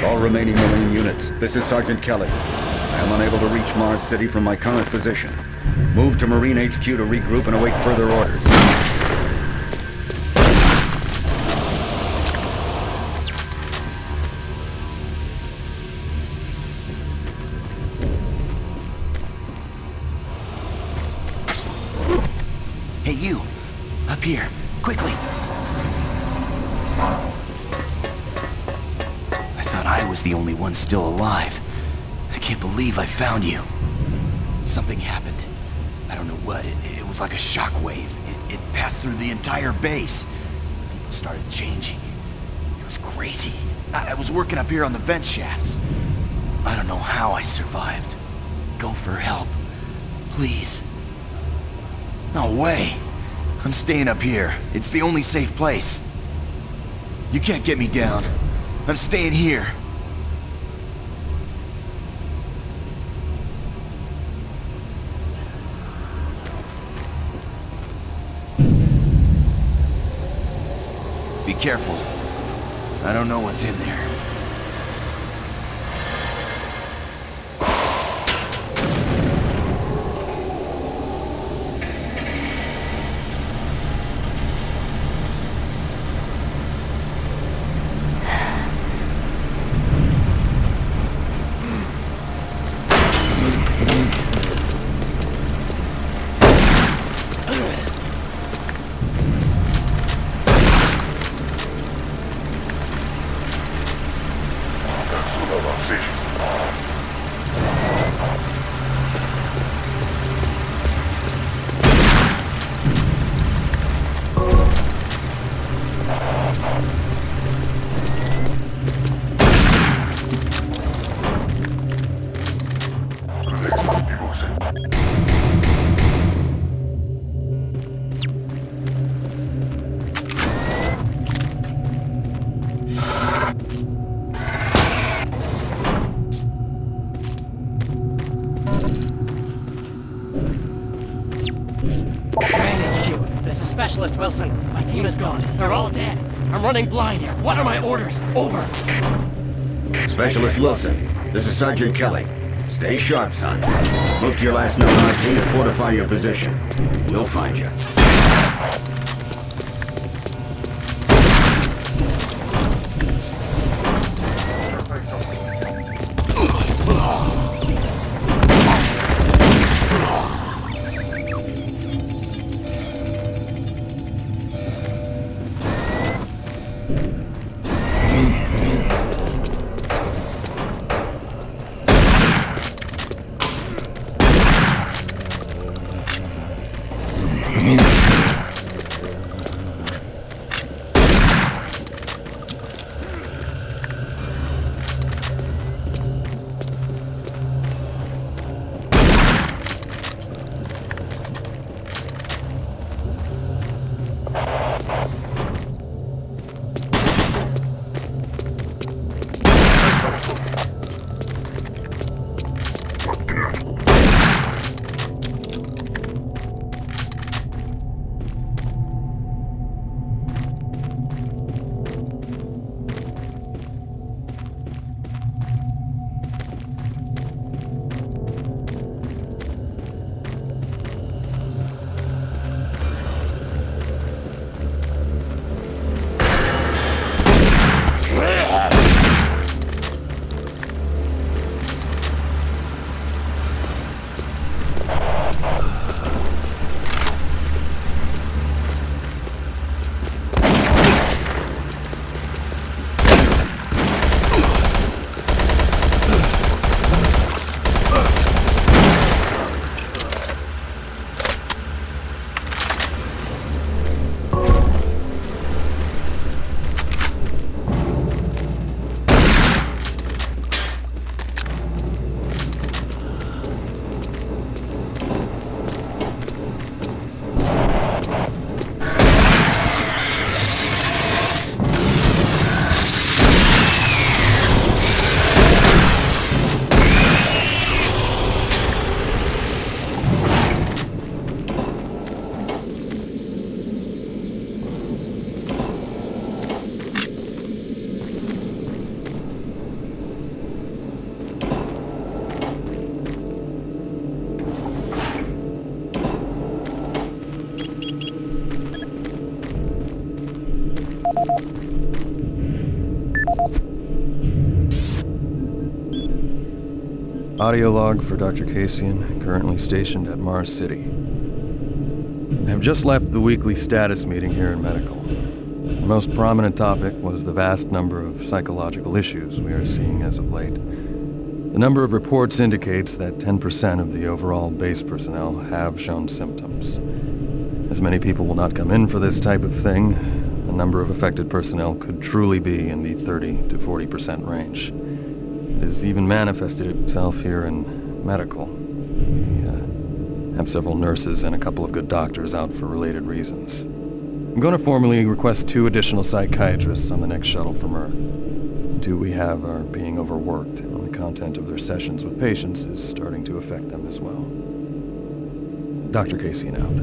All remaining Marine units, this is Sergeant Kelly. I am unable to reach Mars City from my current position. Move to Marine HQ to regroup and await further orders. Hey, you! Up here, quickly! I thought I was the only one still alive. I can't believe I found you. Something happened. I don't know what. It was like a shockwave. It passed through the entire base. People started changing. It was crazy. I was working up here on the vent shafts. I don't know how I survived. Go for help. Please. No way. I'm staying up here. It's the only safe place. You can't get me down. I'm staying here. Be careful. I don't know what's in there. Specialist Wilson, my team is gone. They're all dead. I'm running blind here. What are my orders? Over. Specialist Wilson, this is Sergeant Kelly. Stay sharp, son. Move to your last known RP and fortify your position. We'll find you. Audio log for Dr. Cassian, currently stationed at Mars City. I have just left the weekly status meeting here in medical. The most prominent topic was the vast number of psychological issues we are seeing as of late. The number of reports indicates that 10% of the overall base personnel have shown symptoms. As many people will not come in for this type of thing, the number of affected personnel could truly be in the 30 to 40% range. It has even manifested itself here in medical. We have several nurses and a couple of good doctors out for related reasons. I'm going to formally request 2 additional psychiatrists on the next shuttle from Earth. 2 we have are being overworked, and the content of their sessions with patients is starting to affect them as well. Dr. Cassian out.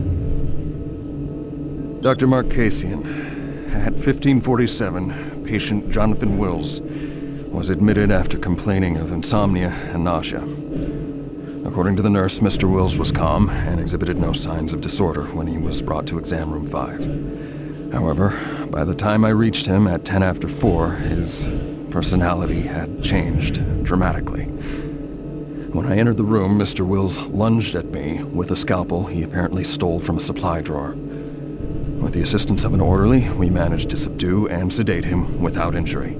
Dr. Mark Cassian, at 1547, patient Jonathan Wills was admitted after complaining of insomnia and nausea. According to the nurse, Mr. Wills was calm and exhibited no signs of disorder when he was brought to exam room 5. However, by the time I reached him at 10 after 4, his personality had changed dramatically. When I entered the room, Mr. Wills lunged at me with a scalpel he apparently stole from a supply drawer. With the assistance of an orderly, we managed to subdue and sedate him without injury.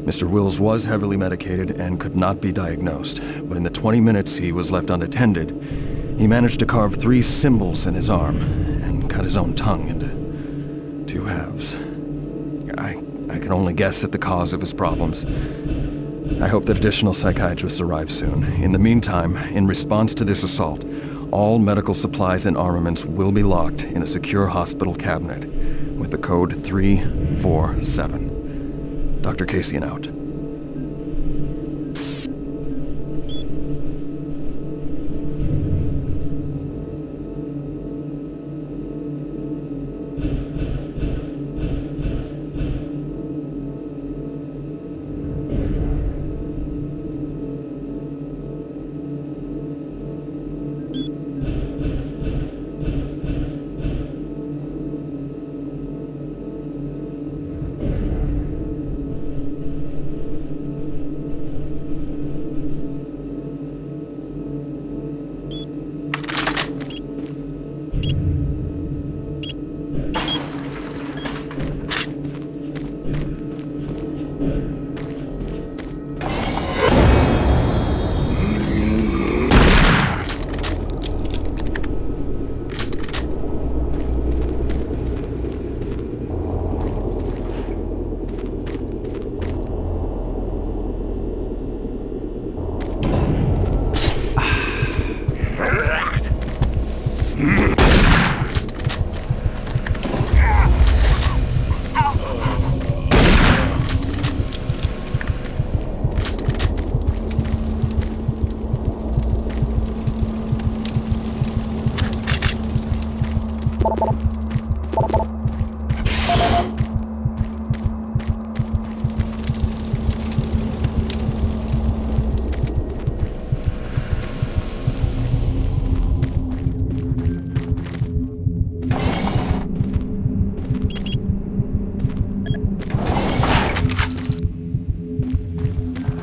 Mr. Wills was heavily medicated and could not be diagnosed, but in the 20 minutes he was left unattended, he managed to carve 3 symbols in his arm and cut his own tongue into 2 halves. I can only guess at the cause of his problems. I hope that additional psychiatrists arrive soon. In the meantime, in response to this assault, all medical supplies and armaments will be locked in a secure hospital cabinet with the code 347. Dr. Cassian out.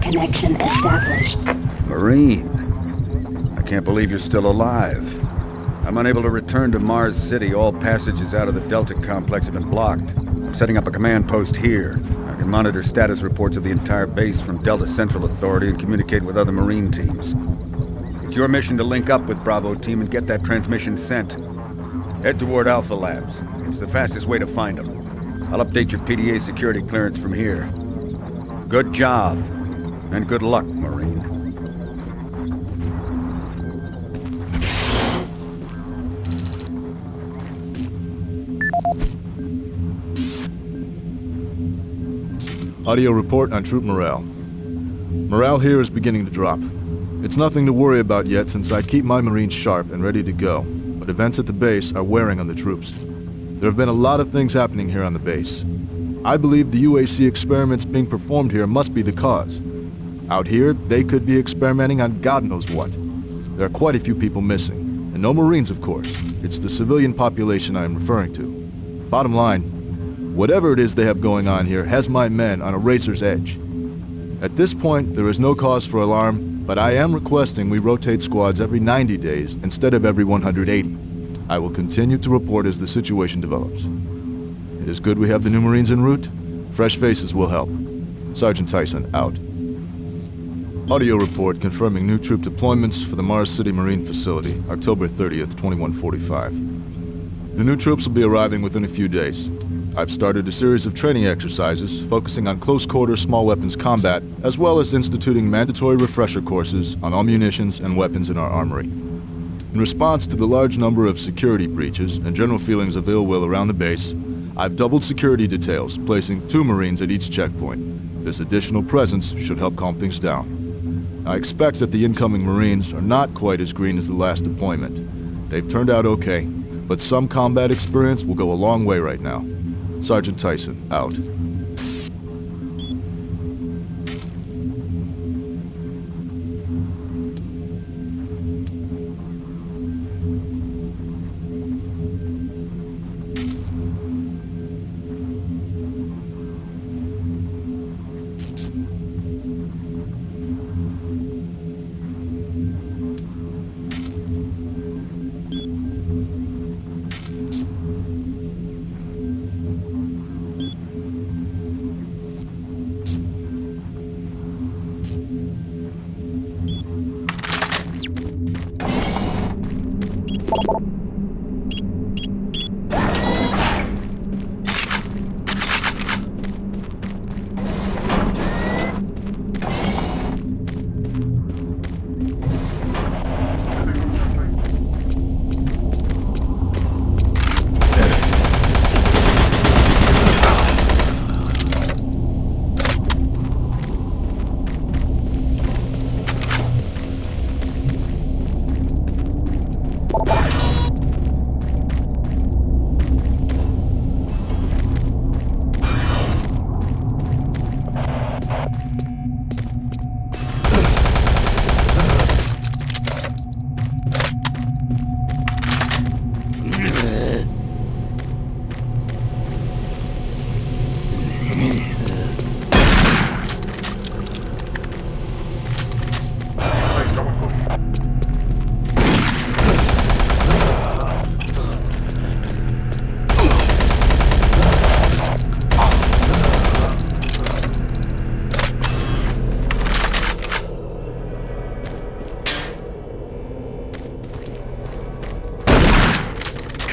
Connection established. Marine, I can't believe you're still alive. I'm unable to return to Mars City. All passages out of the Delta complex have been blocked. I'm setting up a command post here. I can monitor status reports of the entire base from Delta Central Authority and communicate with other Marine teams. It's your mission to link up with Bravo Team and get that transmission sent. Head toward Alpha Labs. It's the fastest way to find them. I'll update your PDA security clearance from here. Good job. And good luck, Marine. Audio report on troop morale. Morale here is beginning to drop. It's nothing to worry about yet since I keep my Marines sharp and ready to go, but events at the base are wearing on the troops. There have been a lot of things happening here on the base. I believe the UAC experiments being performed here must be the cause. Out here, they could be experimenting on God knows what. There are quite a few people missing, and no Marines, of course. It's the civilian population I am referring to. Bottom line, Whatever it is they have going on here has my men on a razor's edge. At this point, there is no cause for alarm, but I am requesting we rotate squads every 90 days instead of every 180. I will continue to report as the situation develops. It is good we have the new Marines en route. Fresh faces will help. Sergeant Tyson, out. Audio report confirming new troop deployments for the Mars City Marine Facility, October 30th, 2145. The new troops will be arriving within a few days. I've started a series of training exercises focusing on close-quarter small weapons combat, as well as instituting mandatory refresher courses on all munitions and weapons in our armory. In response to the large number of security breaches and general feelings of ill will around the base, I've doubled security details, placing 2 Marines at each checkpoint. This additional presence should help calm things down. I expect that the incoming Marines are not quite as green as the last deployment. They've turned out okay, but some combat experience will go a long way right now. Sergeant Tyson, out.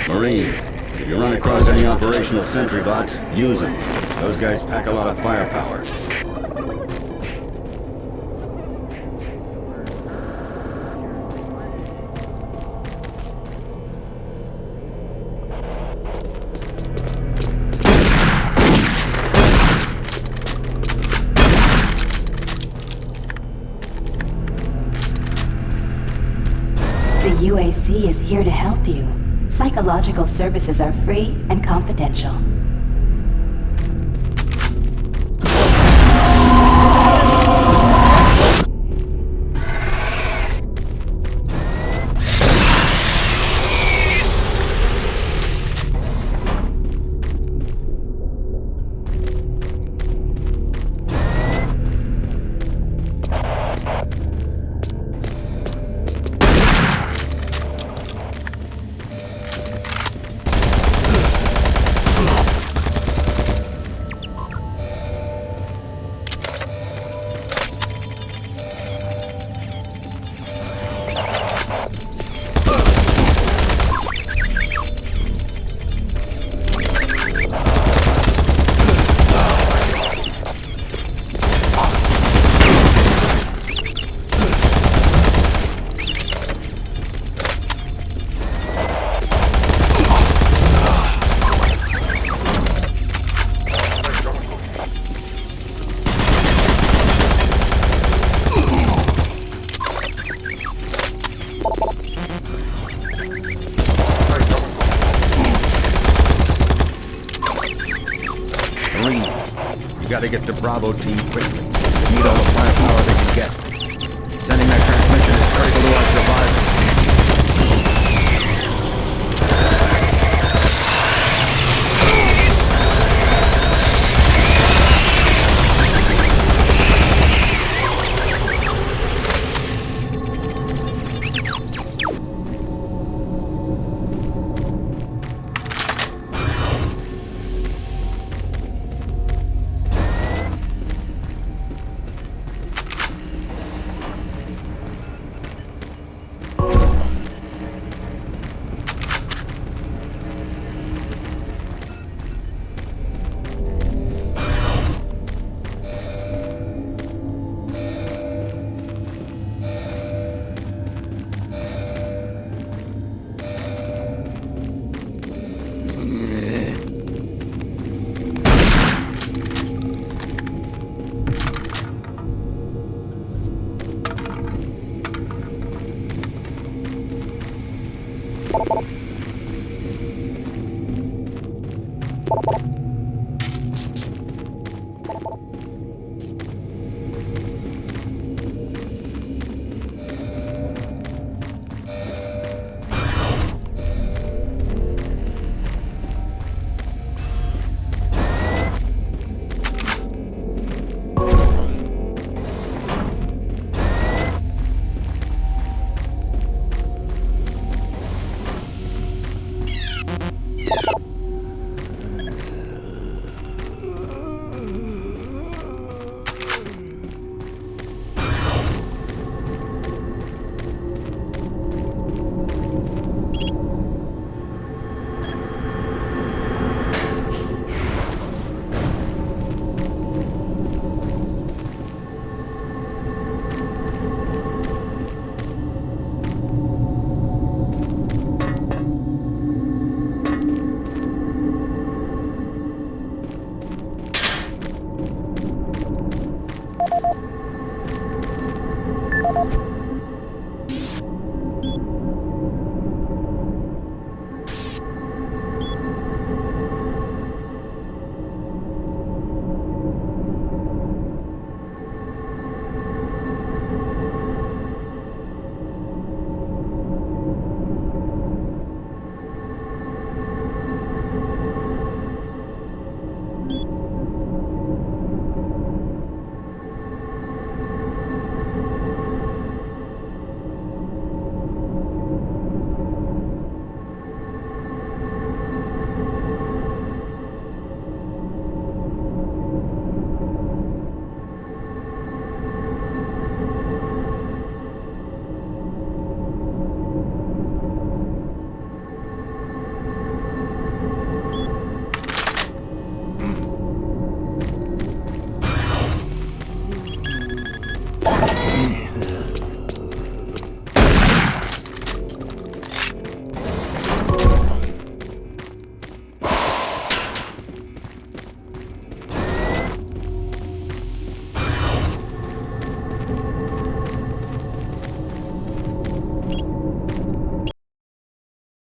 Marine, if you run across any operational sentry bots, use them. Those guys pack a lot of firepower. The UAC is here to help you. Psychological services are free and confidential. You gotta get to Bravo team quickly. They need all the firepower they can get. Sending that